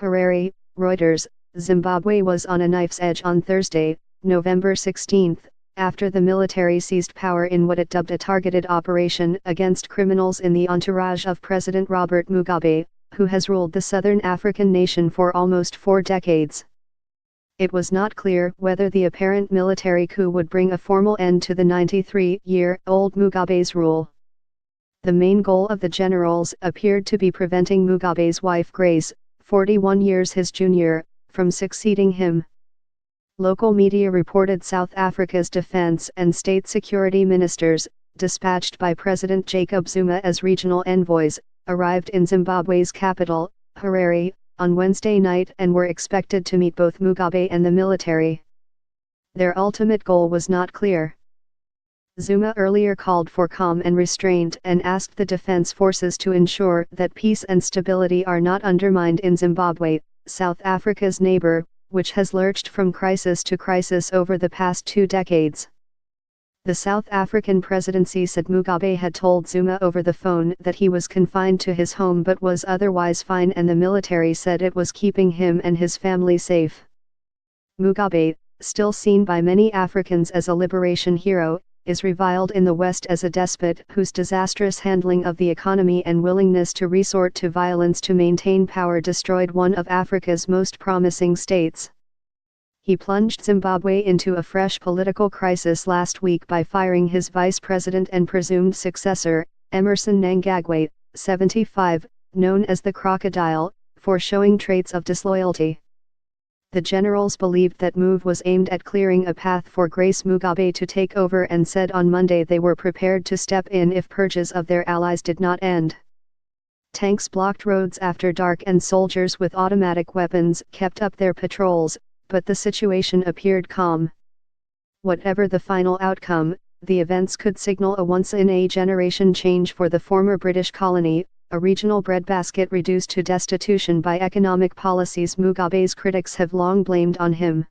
Harare, Reuters. Zimbabwe was on a knife's edge on Thursday, November 16, after the military seized power in what it dubbed a targeted operation against criminals in the entourage of President Robert Mugabe, who has ruled the southern African nation for almost 4 decades. It was not clear whether the apparent military coup would bring a formal end to the 93-year-old Mugabe's rule. The main goal of the generals appeared to be preventing Mugabe's wife Grace, 41 years his junior, from succeeding him. Local media reported South Africa's defense and state security ministers, dispatched by President Jacob Zuma as regional envoys, arrived in Zimbabwe's capital, Harare, on Wednesday night and were expected to meet both Mugabe and the military. Their ultimate goal was not clear. Zuma earlier called for calm and restraint and asked the defense forces to ensure that peace and stability are not undermined in Zimbabwe, South Africa's neighbor, which has lurched from crisis to crisis over the past 2 decades. The South African presidency said Mugabe had told Zuma over the phone that he was confined to his home but was otherwise fine, and the military said it was keeping him and his family safe. Mugabe, still seen by many Africans as a liberation hero, is reviled in the West as a despot whose disastrous handling of the economy and willingness to resort to violence to maintain power destroyed one of Africa's most promising states. He plunged Zimbabwe into a fresh political crisis last week by firing his vice president and presumed successor, Emmerson Mnangagwa, 75, known as the Crocodile, for showing traits of disloyalty. The generals believed that move was aimed at clearing a path for Grace Mugabe to take over and said on Monday they were prepared to step in if purges of their allies did not end. Tanks blocked roads after dark and soldiers with automatic weapons kept up their patrols, but the situation appeared calm. Whatever the final outcome, the events could signal a once-in-a-generation change for the former British colony, a regional breadbasket reduced to destitution by economic policies Mugabe's critics have long blamed on him.